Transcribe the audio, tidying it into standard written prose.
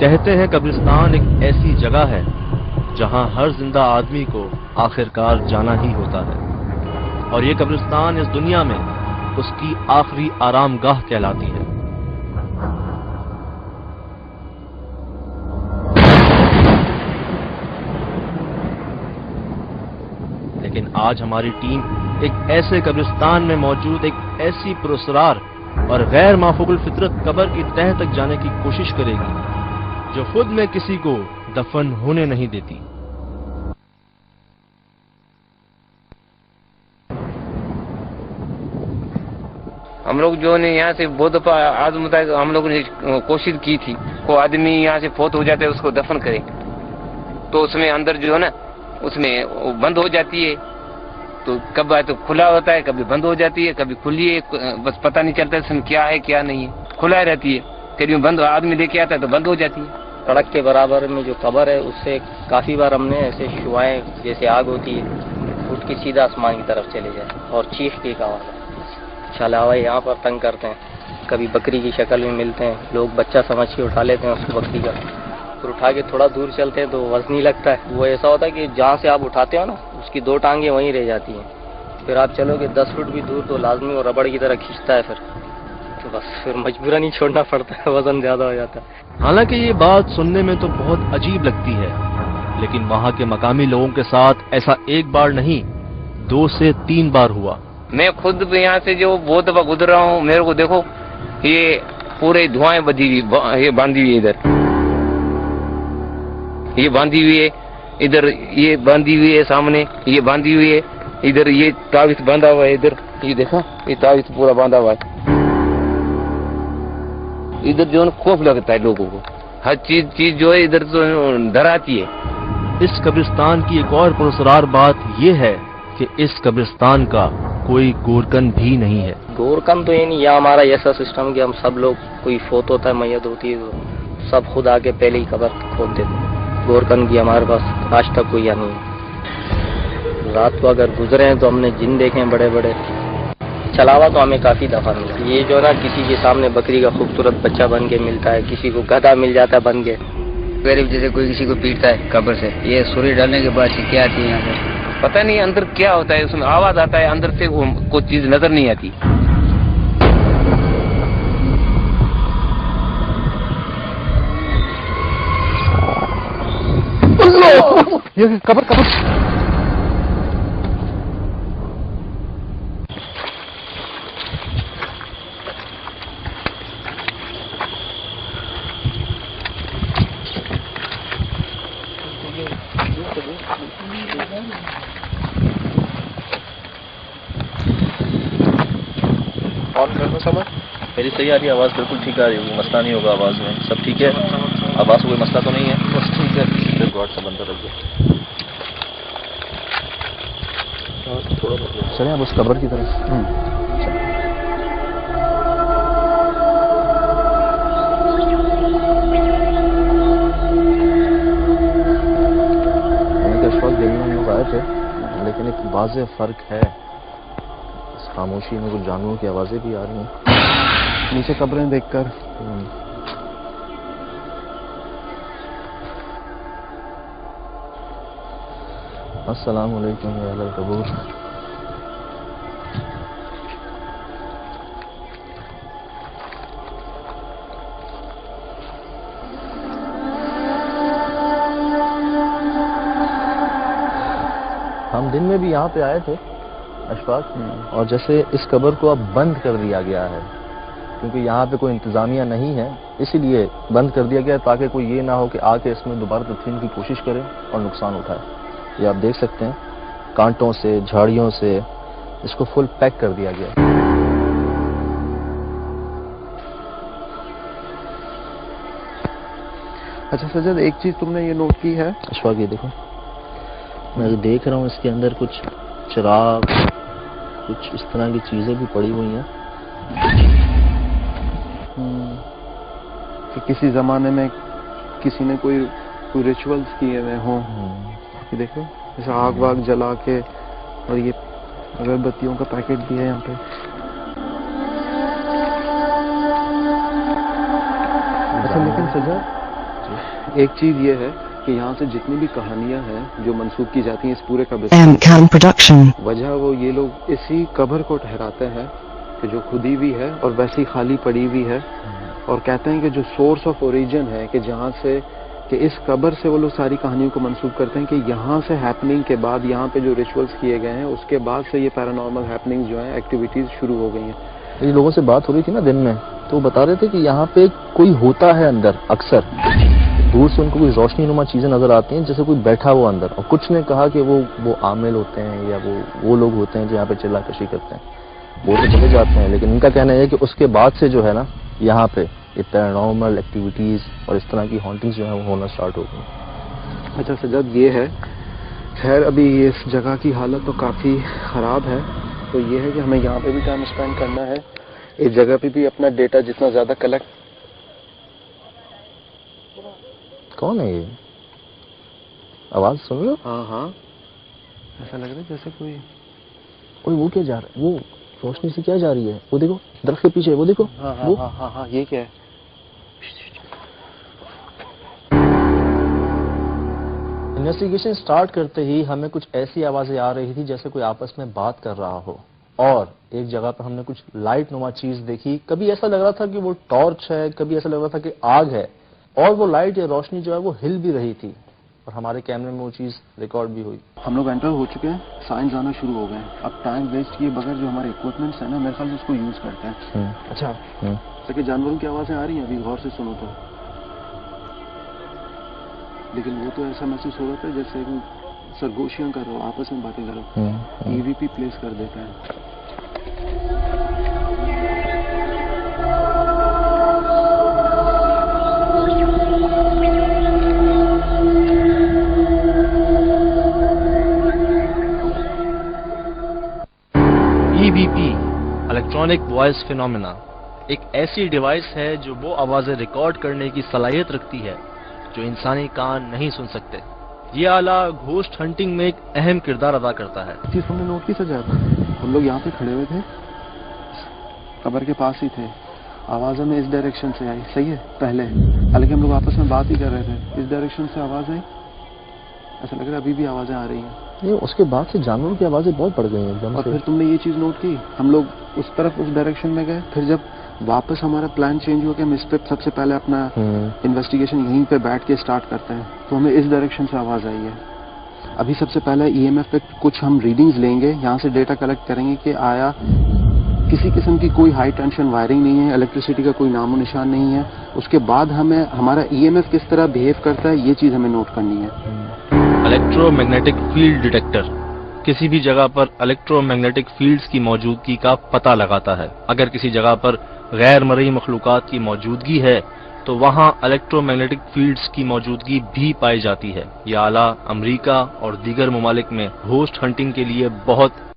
کہتے ہیں قبرستان ایک ایسی جگہ ہے جہاں ہر زندہ آدمی کو آخرکار جانا ہی ہوتا ہے، اور یہ قبرستان اس دنیا میں اس کی آخری آرام گاہ کہلاتی ہے۔ لیکن آج ہماری ٹیم ایک ایسے قبرستان میں موجود ایک ایسی پراسرار اور غیر مافوق الفطرت قبر کی تہہ تک جانے کی کوشش کرے گی جو خود میں کسی کو دفن ہونے نہیں دیتی۔ ہم لوگ جو ہے یہاں سے بہت دفعہ آزمتا ہے، ہم لوگوں نے کوشش کی تھی کوئی آدمی یہاں سے فوت ہو جاتا ہے اس کو دفن کرے، تو اس میں اندر جو ہے نا اس میں وہ بند ہو جاتی ہے، تو کب تو کھلا ہوتا ہے، کبھی بند ہو جاتی ہے، کبھی کھلی ہے، بس پتہ نہیں چلتا اس میں کیا ہے کیا نہیں ہے، کھلا رہتی ہے، کبھی بند آدمی لے کے آتا ہے تو بند ہو جاتی ہے۔ سڑک کے برابر میں جو قبر ہے اس سے کافی بار ہم نے ایسے شعائیں جیسے آگ ہوتی ہے اٹھ کے سیدھا آسمان کی طرف چلے جائے اور چیخ کی ایک آواز ہے۔ چھلاوہ یہاں پر تنگ کرتے ہیں، کبھی بکری کی شکل میں ملتے ہیں، لوگ بچہ سمجھ کے اٹھا لیتے ہیں اس کو بکری کا، پھر اٹھا کے تھوڑا دور چلتے ہیں تو وزنی لگتا ہے، وہ ایسا ہوتا ہے کہ جہاں سے آپ اٹھاتے ہو نا اس کی 2 ٹانگیں وہیں رہ جاتی ہیں، پھر آپ چلو گے 10 فٹ بھی دور تو لازمی وہ ربڑ کی طرح کھینچتا ہے، تو بس پھر مجبوراً ہی چھوڑنا پڑتا ہے، وزن زیادہ ہو جاتا ہے۔ حالانکہ یہ بات سننے میں تو بہت عجیب لگتی ہے، لیکن وہاں کے مقامی لوگوں کے ساتھ ایسا ایک بار نہیں 2 سے 3 بار ہوا۔ میں خود بھی یہاں سے جو بہت دفعہ گزر رہا ہوں، میرے کو دیکھو یہ پورے دھوائیں بدھی ہوئی، یہ باندھی ہوئی ادھر، یہ باندھی ہوئی ہے ادھر، یہ باندھی ہوئی ہے سامنے، یہ باندھی ہوئی ہے ادھر، یہ تعویذ باندھا ہوا ہے ادھر، یہ دیکھا یہ تعویذ پورا باندھا ہوا ہے ادھر، جو ہے خوف لگتا ہے لوگوں کو، ہر چیز جو ہے ادھر تو ڈراتی ہے۔ اس قبرستان کی ایک اور پراسرار بات یہ ہے کہ اس قبرستان کا کوئی گورکن بھی نہیں ہے۔ گورکن تو یہ نہیں، یہاں ہمارا ایسا سسٹم کہ ہم سب لوگ کوئی فوت ہوتا ہے، میت ہوتی ہے تو سب خود آ کے پہلے ہی قبر کھود دیتے ہیں، گورکن کی ہمارے پاس آج تک کوئی نہیں ہے۔ رات کو اگر گزرے ہیں تو ہم نے جن دیکھے ہیں بڑے بڑے، چلاوا تو ہمیں کافی دفعہ ملا، یہ جو نا کسی کے سامنے بکری کا خوبصورت بچہ بن کے ملتا ہے، کسی کو گدھا مل جاتا ہے بن کے، غریب جیسے کوئی کسی کو پیٹتا ہے قبر سے، یہ سوری ڈالنے کے بعد کیا آتی ہے یہاں پہ پتہ نہیں اندر کیا ہوتا ہے، اس میں آواز آتا ہے اندر سے، وہ کوئی چیز نظر نہیں آتی۔ یہ قبر میری صحیح آ رہی ہے آواز؟ بالکل ٹھیک آ رہی ہے، کوئی مسئلہ نہیں ہوگا آواز میں، سب ٹھیک ہے؟ آواز کوئی مسئلہ تو نہیں ہے؟ بس ٹھیک ہے، پھر گاڈ سب اندر رکھ دو، چلیں اب اس قبر کی طرف۔ اشفاق دل میں ہم لوگ آئے تھے، لیکن ایک واضح فرق ہے، اس خاموشی میں کچھ جانوروں کی آوازیں بھی آ رہی ہیں نیچے قبریں دیکھ کر۔ السلام علیکم یا اہل القبور۔ ہم دن میں بھی یہاں پہ آئے تھے اشفاق، اور جیسے اس قبر کو اب بند کر دیا گیا ہے، کیونکہ یہاں پہ کوئی انتظامیہ نہیں ہے، اسی لیے بند کر دیا گیا تاکہ کوئی یہ نہ ہو کہ آ کے اس میں دوبارہ تدفین کی کوشش کرے اور نقصان اٹھائے۔ یہ آپ دیکھ سکتے ہیں کانٹوں سے، جھاڑیوں سے اس کو فل پیک کر دیا گیا۔ اچھا سجاد، ایک چیز تم نے یہ نوٹ کی ہے اشفاق، یہ دیکھو، میں دیکھ رہا ہوں اس کے اندر کچھ چراغ، کچھ اس طرح کی چیزیں بھی پڑی ہوئی ہیں کہ کسی زمانے میں کسی نے کوئی ریچولز کیے ہوئے ہوں۔ یہ دیکھو جیسے آگ واگ جلا کے، اور یہ اگربتیوں کا پیکٹ بھی ہے یہاں پہ۔ اچھا لیکن سجاد، ایک چیز یہ ہے کہ یہاں سے جتنی بھی کہانیاں ہیں جو منسوخ کی جاتی ہیں اس پورے قبر M-Can Production. وجہ وہ یہ لوگ اسی قبر کو ٹھہراتے ہیں کہ جو کھدی ہوئی ہے اور ویسی خالی پڑی ہوئی ہے، اور کہتے ہیں کہ جو سورس آف اوریجن ہے کہ جہاں سے کہ اس قبر سے وہ لوگ ساری کہانیوں کو منسوخ کرتے ہیں کہ یہاں سے ہیپننگ کے بعد یہاں پہ جو ریچولز کیے گئے ہیں اس کے بعد سے یہ پیرانارمل ہیپننگ جو ہیں ایکٹیویٹیز شروع ہو گئی ہیں. یہ لوگوں سے بات ہو رہی تھی نا دن میں، تو وہ بتا رہے تھے کہ یہاں پہ کوئی ہوتا ہے اندر، اکثر دور سے ان کو کوئی روشنی نما چیزیں نظر آتی ہیں جیسے کوئی بیٹھا ہوا اندر، اور کچھ نے کہا کہ وہ عامل ہوتے ہیں یا وہ لوگ ہوتے ہیں جو یہاں پہ چلا کشی کرتے ہیں، وہ تو چلے جاتے ہیں. لیکن ان کا کہنا ہے کہ اس کے بعد سے جو ہے نا یہاں پہ یہ پیرانارمل ایکٹیویٹیز اور اس طرح کی ہانٹنگز جو ہیں وہ ہونا سٹارٹ ہو گئی. اچھا سجاد، یہ ہے خیر ابھی اس جگہ کی حالت تو کافی خراب ہے، تو یہ ہے کہ ہمیں یہاں پہ بھی ٹائم اسپینڈ کرنا ہے، اس جگہ پہ بھی اپنا ڈیٹا جتنا زیادہ کلیکٹ. کون ہے یہ؟ آواز سن رہے ہو؟ ہاں ایسا لگ رہا ہے جیسے کوئی وہ کیا جا رہا ہے؟ وہ روشنی سے کیا جا رہی ہے؟ وہ دیکھو درخت کے پیچھے، وہ دیکھو. ہاں یہ کیا ہے؟ انویسٹیگیشن سٹارٹ کرتے ہی ہمیں کچھ ایسی آوازیں آ رہی تھی جیسے کوئی آپس میں بات کر رہا ہو، اور ایک جگہ پہ ہم نے کچھ لائٹ نما چیز دیکھی. کبھی ایسا لگ رہا تھا کہ وہ ٹارچ ہے، کبھی ایسا لگ رہا تھا کہ آگ ہے، اور وہ لائٹ یا روشنی جو ہے وہ ہل بھی رہی تھی، اور ہمارے کیمرے میں وہ چیز ریکارڈ بھی ہوئی. ہم لوگ انٹر ہو چکے ہیں، سائنس آنا شروع ہو گئے ہیں. اب ٹائم ویسٹ کیے بغیر جو ہمارے اکوپمنٹس ہیں نا، میرے خیال سے اس کو یوز کرتے ہیں. اچھا کہ جانوروں کی آوازیں آ رہی ہیں ابھی غور سے سنو تو، لیکن وہ تو ایسا محسوس ہو رہا تھا جیسے سرگوشیاں کر رہا ہو، آپس میں باتیں کر رہا ہو. ای وی پی پلیس کر دیتے ہیں. EVP الیکٹرانک وائس فینومینا ایک ایسی ڈیوائس ہے جو وہ آوازیں ریکارڈ کرنے کی صلاحیت رکھتی ہے جو انسانی کان نہیں سن سکتے. یہ آلہ گھوسٹ ہنٹنگ میں ایک اہم کردار ادا کرتا ہے. چیز ہم نے نوٹ کی سجاد، ہم لوگ یہاں پہ کھڑے ہوئے تھے، قبر کے پاس ہی تھے، آواز ہمیں اس ڈائریکشن سے آئی، صحیح ہے پہلے، حالانکہ ہم لوگ آپس میں بات ہی کر رہے تھے، اس ڈائریکشن سے آواز آئی. ایسا لگ رہا ہے ابھی بھی آوازیں آ رہی ہیں. اس کے بعد سے جانوروں کی آوازیں بہت بڑھ گئی ہیں. اور پھر تم نے یہ چیز نوٹ کی، ہم لوگ اس طرف اس ڈائریکشن میں گئے، پھر جب واپس ہمارا پلان چینج ہو کہ ہم اس پہ سب سے پہلے اپنا انویسٹیگیشن یہیں پہ بیٹھ کے اسٹارٹ کرتے ہیں، تو ہمیں اس ڈائریکشن سے آواز آئی ہے. ابھی سب سے پہلے EMF پہ کچھ ہم ریڈنگز لیں گے، یہاں سے ڈیٹا کلیکٹ کریں گے کہ آیا کسی قسم کی کوئی ہائی ٹینشن وائرنگ نہیں ہے، الیکٹریسٹی کا کوئی نام و نشان نہیں ہے. اس کے بعد ہمیں ہمارا EMF کس طرح بہیو کرتا ہے یہ چیز ہمیں نوٹ کرنی ہے. الیکٹرو میگنیٹک فیلڈ ڈیٹیکٹر کسی بھی جگہ پر الیکٹرو میگنیٹک فیلڈز کی موجودگی کا پتہ لگاتا ہے. اگر کسی جگہ پر غیر مرئی مخلوقات کی موجودگی ہے تو وہاں الیکٹرو میگنیٹک فیلڈز کی موجودگی بھی پائی جاتی ہے. یہ آلہ امریکہ اور دیگر ممالک میں گھوسٹ ہنٹنگ کے لیے بہت